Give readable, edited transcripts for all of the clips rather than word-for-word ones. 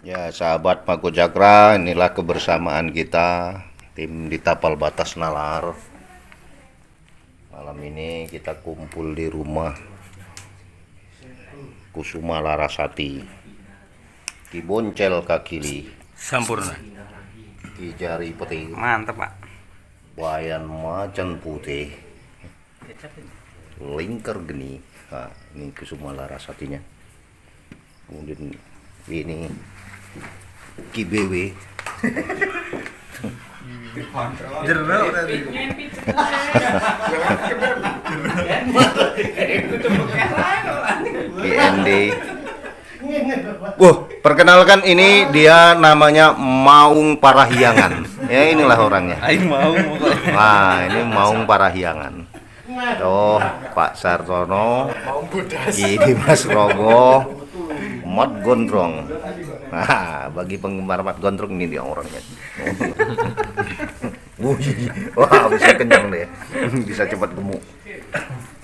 Ya, sahabat Mako Cakra, inilah kebersamaan kita, tim di Tapal Batas Nalar. Malam ini kita kumpul di rumah Kusuma Larasati, Ki Boncel Kakili, Sampurna. Ki Jari Putih, Mantap, Pak. Wayan Macan Putih, Lingkar Geni. Nah, ini Kusuma Larasatinya. Kemudian ini Ki BW. GND. Perkenalkan, ini dia namanya Maung Parahyangan. Ya, inilah orangnya. Aing mau pokoknya. Nah, ini Maung Parahyangan. Tuh, Pak Sartono, Ki Dimas Rogo, Mat Gondrong. Nah, bagi penggemar Mat Gondrong ini dia orangnya. Wah, bisa kenyang deh. Bisa cepat gemuk.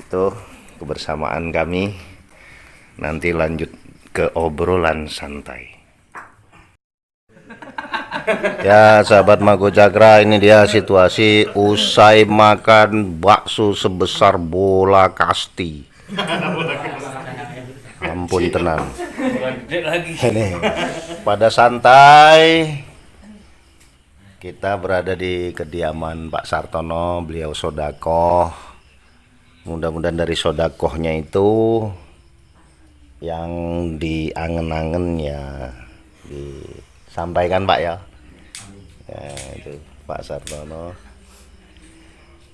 Itu kebersamaan kami. Nanti lanjut ke obrolan santai. Ya, sahabat Mago Cakra, ini dia situasi usai makan bakso sebesar bola kasti. Ampun tenang. Ini pada santai. Kita berada di kediaman Pak Sartono, beliau sodakoh. Mudah-mudahan dari sodakohnya itu yang diangen-angen ya disampaikan, Pak ya. Ya, itu Pak Sartono.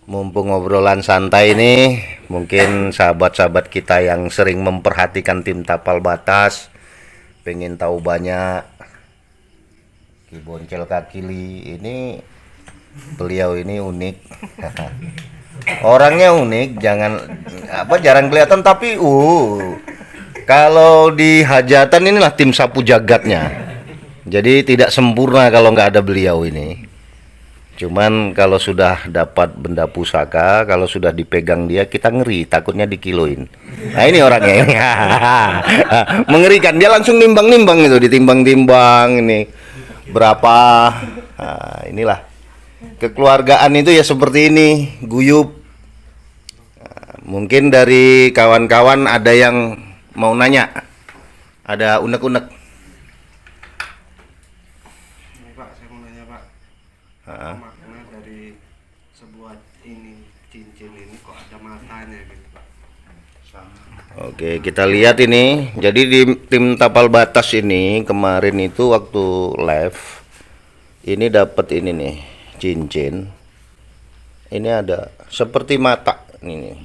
Mumpung obrolan santai ini, mungkin sahabat-sahabat kita yang sering memperhatikan tim Tapal Batas pengen tahu banyak. Ki Boncel Kakili ini, beliau ini unik. Orangnya unik, jarang kelihatan, tapi kalau di hajatan inilah tim sapu jagatnya. Jadi tidak sempurna kalau nggak ada beliau ini. Cuman kalau sudah dapat benda pusaka, kalau sudah dipegang dia, kita ngeri, takutnya dikiloin. Nah, ini orangnya ini. Mengerikan, dia langsung nimbang-nimbang itu, ditimbang-timbang ini berapa. Nah, inilah kekeluargaan itu ya, seperti ini, guyup. Nah, mungkin dari kawan-kawan ada yang mau nanya, ada unek-unek. Pak, saya mau nanya, Pak. Makna dari sebuah cincin ini kok ada matanya gitu, Pak? Oke, kita lihat ini. Jadi di tim Tapal Batas ini kemarin itu waktu live ini dapat ini nih, cincin. Ini ada seperti mata ini.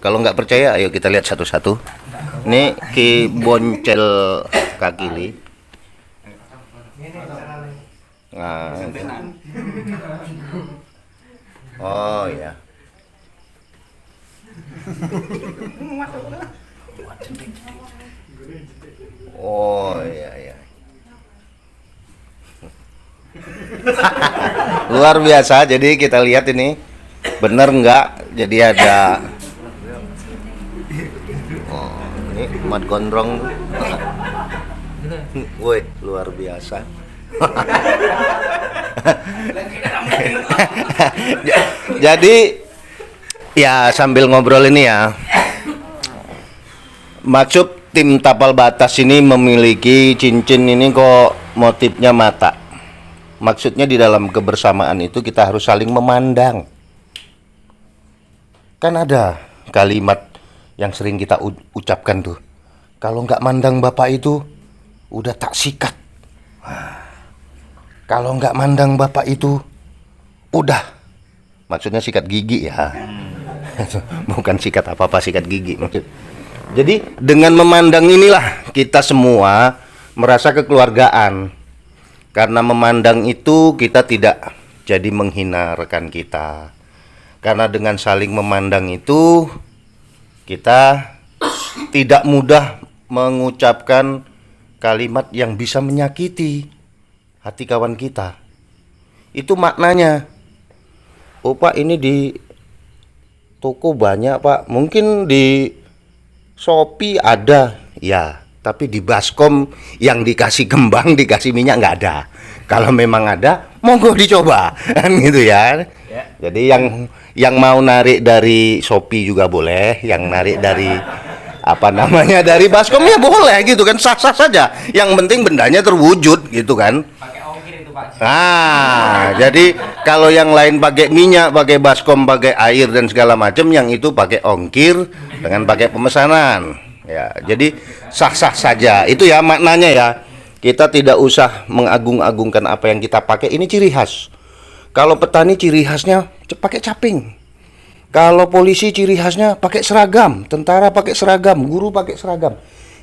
Kalau nggak percaya, ayo kita lihat satu-satu. Ini Ki Boncel Kakili. Nah, oh ya. Oh iya ya. Luar biasa. Jadi kita lihat ini bener nggak? Jadi ada. Oh, ini Mat Gondrong. Woi, luar biasa. Jadi ya, sambil ngobrol ini ya, maksud tim Tapal Batas ini memiliki cincin ini kok motifnya mata. Maksudnya di dalam kebersamaan itu kita harus saling memandang. Kan ada kalimat yang sering kita ucapkan tuh, kalau nggak mandang bapak itu udah tak sikat. Kalau nggak mandang bapak itu udah, maksudnya sikat gigi ya. Bukan sikat apa-apa, sikat gigi maksud. Jadi dengan memandang inilah kita semua merasa kekeluargaan. Karena memandang itu kita tidak jadi menghina rekan kita. Karena dengan saling memandang itu kita tidak mudah mengucapkan kalimat yang bisa menyakiti hati kawan kita. Itu maknanya. Oh Pak, ini di toko banyak Pak, mungkin di Shopee ada. Ya, Tapi di baskom yang dikasih kembang, dikasih minyak nggak ada. Kalau memang ada, monggo dicoba, kan gitu ya. Jadi yang mau narik dari Shopee juga boleh, yang narik dari apa namanya dari baskom ya boleh gitu kan, sah-sah saja. Yang penting bendanya terwujud gitu kan. Pakai ongkir itu Pak. Ah, jadi kalau yang lain pakai minyak, pakai baskom, pakai air dan segala macam, yang itu pakai ongkir dengan pakai pemesanan. Ya, jadi sah-sah saja. Itu ya maknanya ya. Kita tidak usah mengagung-agungkan apa yang kita pakai. Ini ciri khas. Kalau petani ciri khasnya pakai caping. Kalau polisi ciri khasnya pakai seragam, tentara pakai seragam, guru pakai seragam.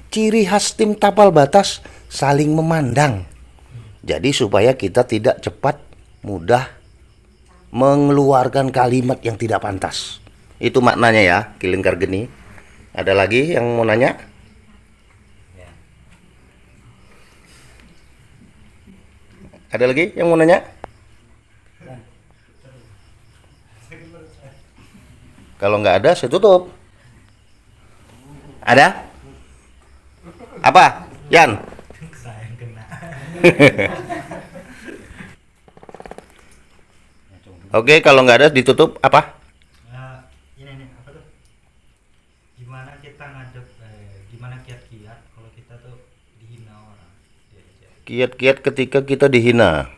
Ciri khas tim tapal batas saling memandang. Jadi supaya kita tidak cepat mudah mengeluarkan kalimat yang tidak pantas. Itu maknanya ya, Kilingkar Geni. Ada lagi yang mau nanya? Ada lagi yang mau nanya? Kalau nggak ada, saya tutup. Ada? Apa? Yan? Oke, kalau nggak ada ditutup apa? Ini apa tuh? Gimana kita gimana kiat-kiat kalau kita tuh dihina orang? Kiat-kiat ketika kita dihina.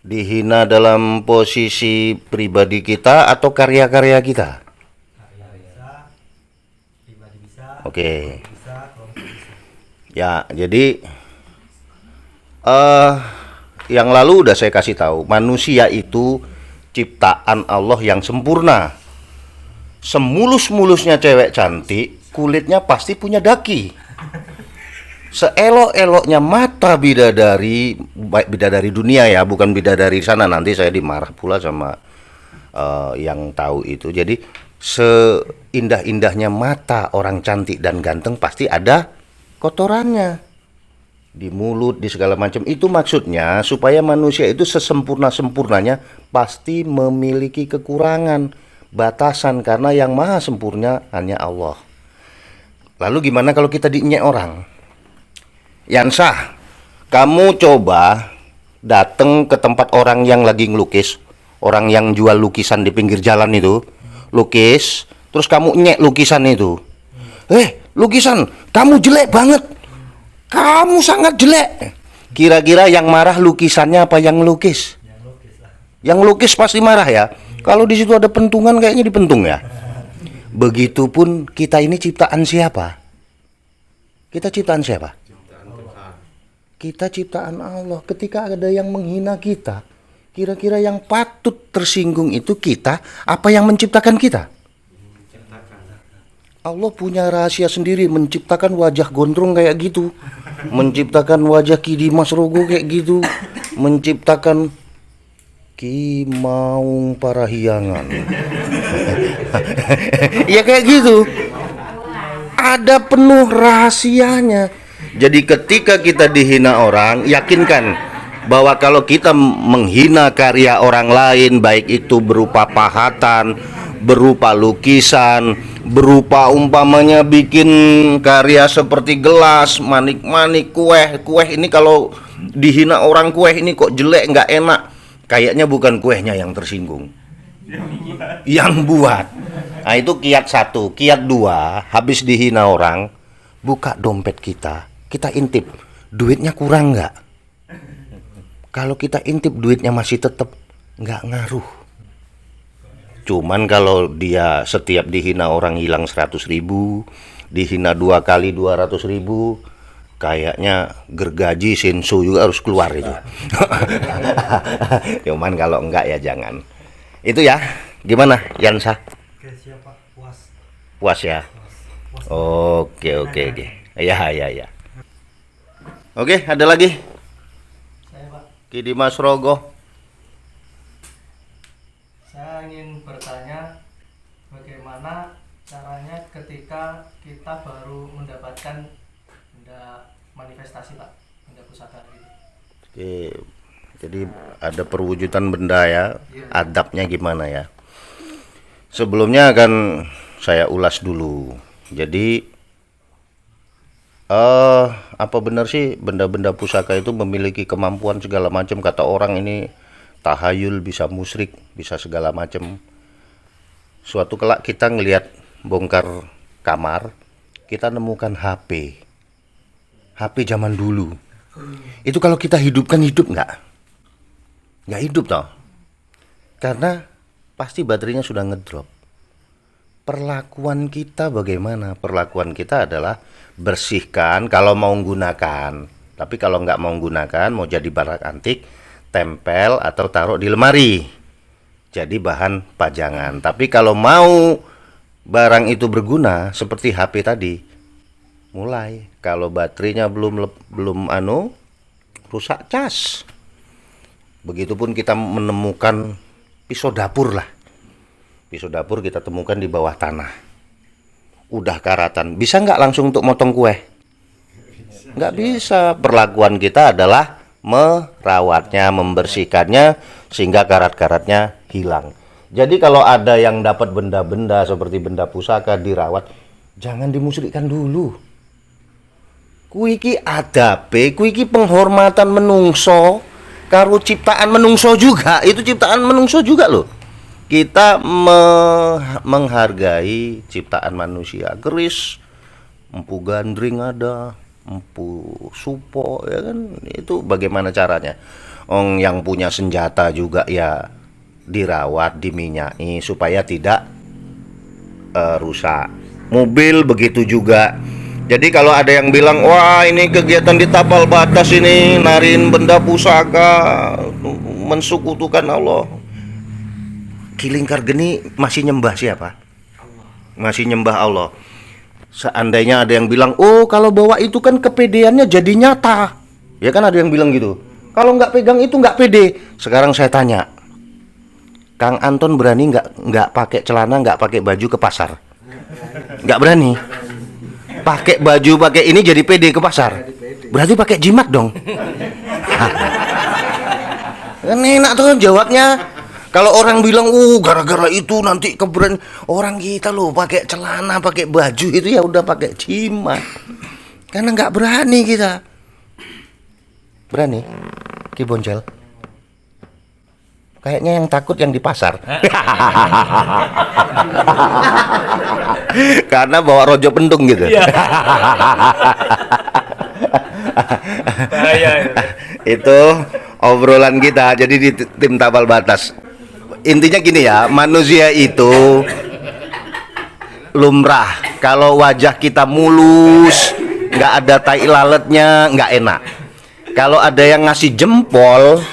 Dihina dalam posisi pribadi kita atau karya-karya kita? Karya bisa, pribadi bisa, Oke. bisa, kelompok bisa. Ya, jadi yang lalu udah saya kasih tahu, manusia itu ciptaan Allah yang sempurna. Semulus-mulusnya cewek cantik, kulitnya pasti punya daki. Seelok-eloknya mata bidadari, baik bidadari dunia ya, bukan bidadari sana, nanti saya dimarah pula sama yang tahu itu. Jadi seindah-indahnya mata orang cantik dan ganteng pasti ada kotorannya. Di mulut, di segala macam. Itu maksudnya supaya manusia itu sesempurna-sempurnanya pasti memiliki kekurangan, batasan, karena yang maha sempurna hanya Allah. Lalu gimana kalau kita diinyek orang? Yansah, kamu coba datang ke tempat orang yang lagi ngelukis, orang yang jual lukisan di pinggir jalan itu, lukis, terus kamu nyek lukisan itu. Lukisan, kamu jelek banget. Kamu sangat jelek. Kira-kira yang marah lukisannya apa yang ngelukis? Yang lukis pasti marah ya. Kalau di situ ada pentungan kayaknya dipentung ya. Begitupun kita ini ciptaan siapa? Kita ciptaan siapa? Kita ciptaan Allah. Ketika ada yang menghina kita, kira-kira yang patut tersinggung itu kita, apa yang menciptakan kita? Allah punya rahasia sendiri, menciptakan wajah gondrong kayak gitu, menciptakan wajah Ki Dimas Rogo kayak gitu, menciptakan Ki Maung Parahyangan. Ya kayak gitu. Ada penuh rahasianya. Jadi ketika kita dihina orang, yakinkan bahwa kalau kita menghina karya orang lain, baik itu berupa pahatan, berupa lukisan, berupa umpamanya bikin karya seperti gelas, manik-manik, kue ini kalau dihina orang, kue ini kok jelek, nggak enak, kayaknya bukan kuehnya yang tersinggung, yang buat. Nah itu kiat satu. Kiat dua, habis dihina orang, buka dompet kita intip, duitnya kurang nggak? Kalau kita intip duitnya masih tetap nggak ngaruh. Cuman kalau dia setiap dihina orang hilang 100.000, dihina 2 kali 200.000, kayaknya gergaji senso juga harus keluar itu. Cuman kalau enggak ya jangan. Itu ya, gimana Yansa? Oke, siapa? Puas. Puas ya? Puas. Oke. Ya. Oke, ada lagi? Saya, Pak. Ki Dimas Rogo. Saya ingin bertanya bagaimana caranya ketika kita baru mendapatkan benda manifestasi, Pak, benda pusaka gitu. Oke, jadi ada perwujudan benda ya, adabnya gimana ya? Sebelumnya akan saya ulas dulu. Jadi Apa benar sih benda-benda pusaka itu memiliki kemampuan segala macam? Kata orang ini tahayul, bisa musyrik, bisa segala macam. Suatu kelak kita ngelihat bongkar kamar, kita nemukan HP. HP zaman dulu. Itu kalau kita hidupkan, hidup nggak? Nggak hidup toh. Karena pasti baterainya sudah ngedrop. Perlakuan kita bagaimana? Perlakuan kita adalah bersihkan kalau mau menggunakan. Tapi kalau nggak mau menggunakan, mau jadi barang antik, tempel atau taruh di lemari. Jadi bahan pajangan. Tapi kalau mau barang itu berguna seperti HP tadi, mulai kalau baterainya belum rusak, cas. Begitupun kita menemukan pisau dapur lah. Pisau dapur kita temukan di bawah tanah. Udah karatan. Bisa nggak langsung untuk motong kue? Nggak bisa. Perlakuan kita adalah merawatnya, membersihkannya, sehingga karat-karatnya hilang. Jadi kalau ada yang dapat benda-benda seperti benda pusaka dirawat, jangan dimusyrikkan dulu. Kuiki adabe, kuiki penghormatan menungso, karo ciptaan menungso juga. Itu ciptaan menungso juga loh. Kita menghargai ciptaan manusia. Keris, empu gandring ada, empu supo, ya kan? Itu bagaimana caranya? Yang punya senjata juga ya dirawat, diminyai supaya tidak rusak. Mobil begitu juga. Jadi kalau ada yang bilang, wah ini kegiatan di tapal batas ini, nariin benda pusaka, mensukutukan Allah. Kilingkar geni masih nyembah siapa? Masih nyembah Allah. Seandainya ada yang bilang, oh kalau bawa itu kan kepedeannya jadi nyata. Ya kan ada yang bilang gitu. Kalau nggak pegang itu nggak pede. Sekarang saya tanya, Kang Anton berani nggak pakai celana, nggak pakai baju ke pasar? Nggak berani. Pakai baju, pakai ini jadi pede ke pasar. Berarti pakai jimat dong. Kan enak tuh jawabnya. Kalau orang bilang, gara-gara itu nanti keberanian orang kita loh pakai celana, pakai baju itu ya udah pakai jimat. Karena nggak berani kita. Berani, Ki Boncel. Kayaknya yang takut yang di pasar. Karena bawa rojo pentung gitu. Itu obrolan kita. Jadi di tim tapal batas. Intinya gini ya, manusia itu lumrah. Kalau wajah kita mulus, nggak ada tai lalatnya, nggak enak. Kalau ada yang ngasih jempol,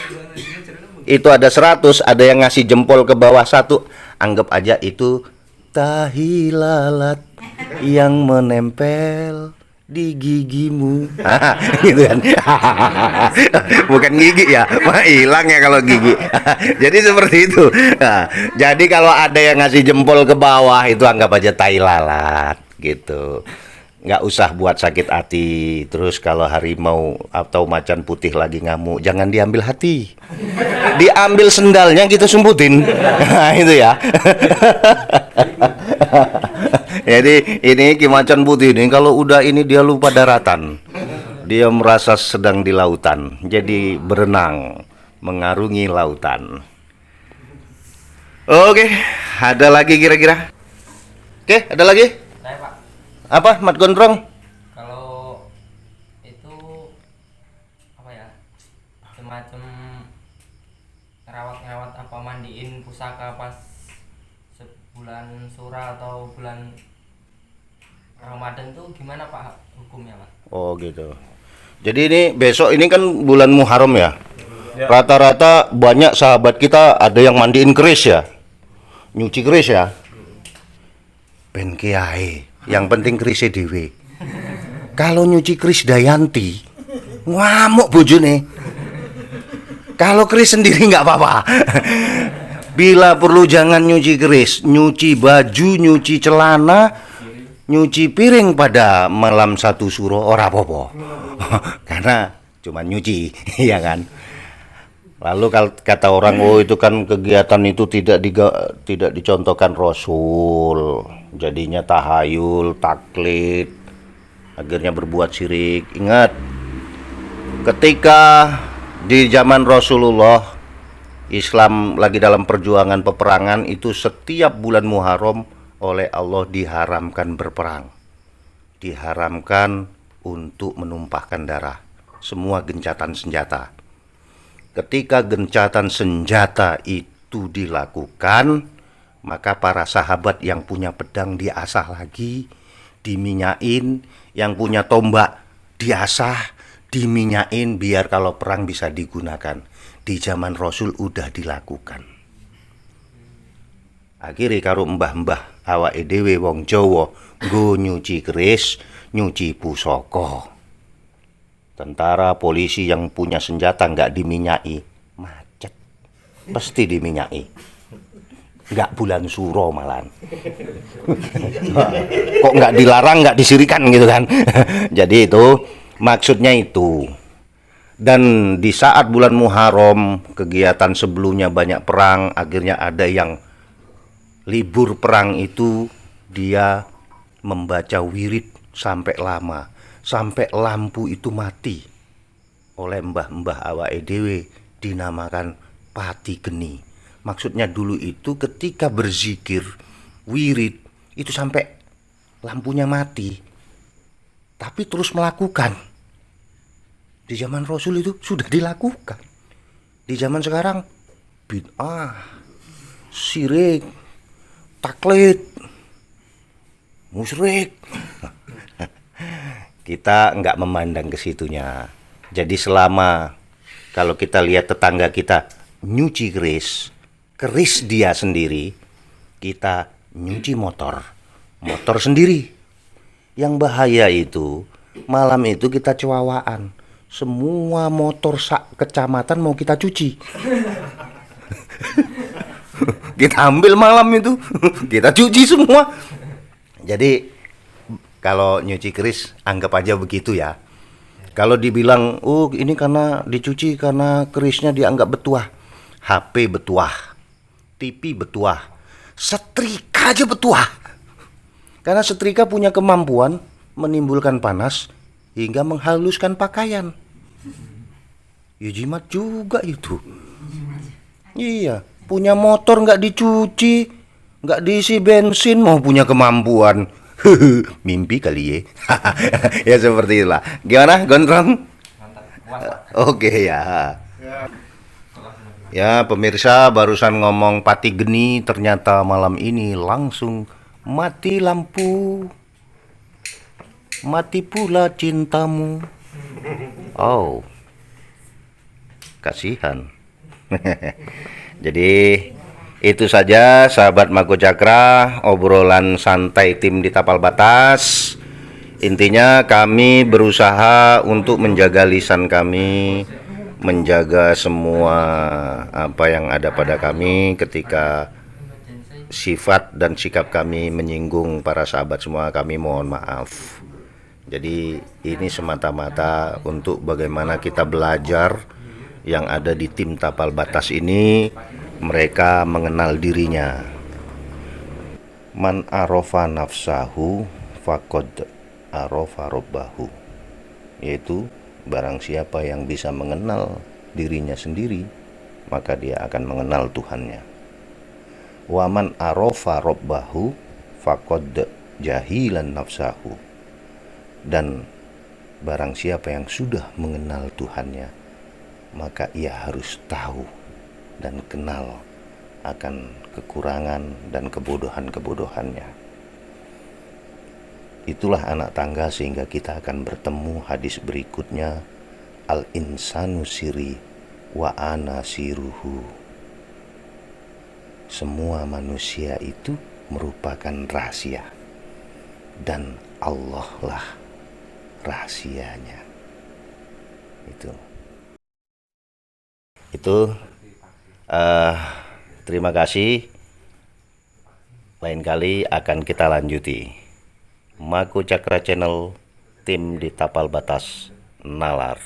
itu ada 100, ada yang ngasih jempol ke bawah 1, anggap aja itu tahi lalat yang menempel di gigimu. Gitu kan. Bukan gigi ya, hilang ya kalau gigi. Jadi seperti itu. Nah, jadi kalau ada yang ngasih jempol ke bawah itu anggap aja tai lalat gitu. Nggak usah buat sakit hati. Terus kalau harimau atau macan putih lagi ngamuk, jangan diambil hati, diambil sendalnya kita sumputin. Nah, itu ya. Jadi ini Ki Macan Putih ini kalau udah ini dia lupa daratan. Dia merasa sedang di lautan. Jadi berenang, mengarungi lautan. Oke, ada lagi kira-kira? Oke, ada lagi? Saya Pak, Apa, Mat Gondrong? kalau itu apa ya, semacam ngerawat apa mandiin pusaka pas sebulan surah atau bulan Ramadan tuh gimana Pak hukumnya Pak? Oh gitu. Jadi ini besok ini kan bulan Muharram ya. Rata-rata banyak sahabat kita ada yang mandiin keris ya, nyuci keris ya. Ben kiai, yang penting kerisnya dewe. Kalau nyuci keris Dayanti, ngamuk bojone. Kalau keris sendiri nggak apa-apa. Bila perlu jangan nyuci keris, nyuci baju, nyuci celana, nyuci piring pada malam 1 suro ora apa-apa. Karena cuma nyuci, ya kan. Lalu kata orang, oh itu kan kegiatan itu tidak dicontohkan Rasul. Jadinya tahayul, taklid. akhirnya berbuat syirik. Ingat, ketika di zaman Rasulullah, Islam lagi dalam perjuangan peperangan, itu setiap bulan Muharram oleh Allah diharamkan berperang, diharamkan untuk menumpahkan darah, semua gencatan senjata. Ketika gencatan senjata itu dilakukan, maka para sahabat yang punya pedang diasah lagi, diminyain, yang punya tombak diasah, diminyain, biar kalau perang bisa digunakan. Di zaman Rasul udah dilakukan. Akhirnya karo mbah-mbah awake dhewe wong Jawa nggo nyuci keris, nyuci pusaka. Tentara polisi yang punya senjata nggak diminyai, macet. Pasti diminyai. Nggak bulan suro malan. Kok nggak dilarang, nggak disirikan gitu kan. Jadi itu maksudnya itu. Dan di saat bulan Muharram, kegiatan sebelumnya banyak perang, akhirnya ada yang libur perang itu dia membaca wirid sampai lama, sampai lampu itu mati. Oleh mbah-mbah awake dhewe dinamakan pati geni. Maksudnya dulu itu ketika berzikir wirid itu sampai lampunya mati, tapi terus melakukan. Di zaman Rasul itu sudah dilakukan. Di zaman sekarang bid'ah, syirik, taklid, musyrik. Kita nggak memandang ke situnya. Jadi selama kalau kita lihat tetangga kita nyuci keris dia sendiri, kita nyuci motor sendiri. Yang bahaya itu malam itu kita cewawaan. Semua motor sak kecamatan mau kita cuci. Kita ambil malam itu, kita cuci semua. Jadi kalau nyuci keris anggap aja begitu ya. Kalau dibilang, oh ini karena dicuci karena kerisnya dianggap betuah, HP betuah, TV betuah, setrika aja betuah. Karena setrika punya kemampuan menimbulkan panas hingga menghaluskan pakaian. Ya jimat juga itu. Iya, punya motor nggak dicuci, nggak diisi bensin, mau punya kemampuan. Mimpi kali ya. Ya seperti itulah. Gimana, Gondrong? Mantap, puas Pak. Oke ya. Ya pemirsa, barusan ngomong pati geni, ternyata malam ini langsung mati lampu. Mati pula cintamu. Oh, kasihan. Jadi itu saja sahabat Mako Cakra, obrolan santai tim di Tapal Batas. Intinya kami berusaha untuk menjaga lisan kami, menjaga semua apa yang ada pada kami ketika sifat dan sikap kami menyinggung para sahabat semua, kami mohon maaf. Jadi ini semata-mata untuk bagaimana kita belajar yang ada di tim Tapal Batas ini, mereka mengenal dirinya. Man arofa nafsahu faqad arofa robbahu. Yaitu barang siapa yang bisa mengenal dirinya sendiri, maka dia akan mengenal Tuhannya. Wa man arofa robbahu faqad jahilan nafsahu. Dan barang siapa yang sudah mengenal Tuhannya, maka ia harus tahu dan kenal akan kekurangan dan kebodohan-kebodohannya. Itulah anak tangga sehingga kita akan bertemu hadis berikutnya, al-insanu siri wa ana siruhu. Semua manusia itu merupakan rahasia dan Allah lah rahasianya. Itu terima kasih. Lain kali akan kita lanjuti. Mako Cakra Channel, tim di Tapal Batas, nalar.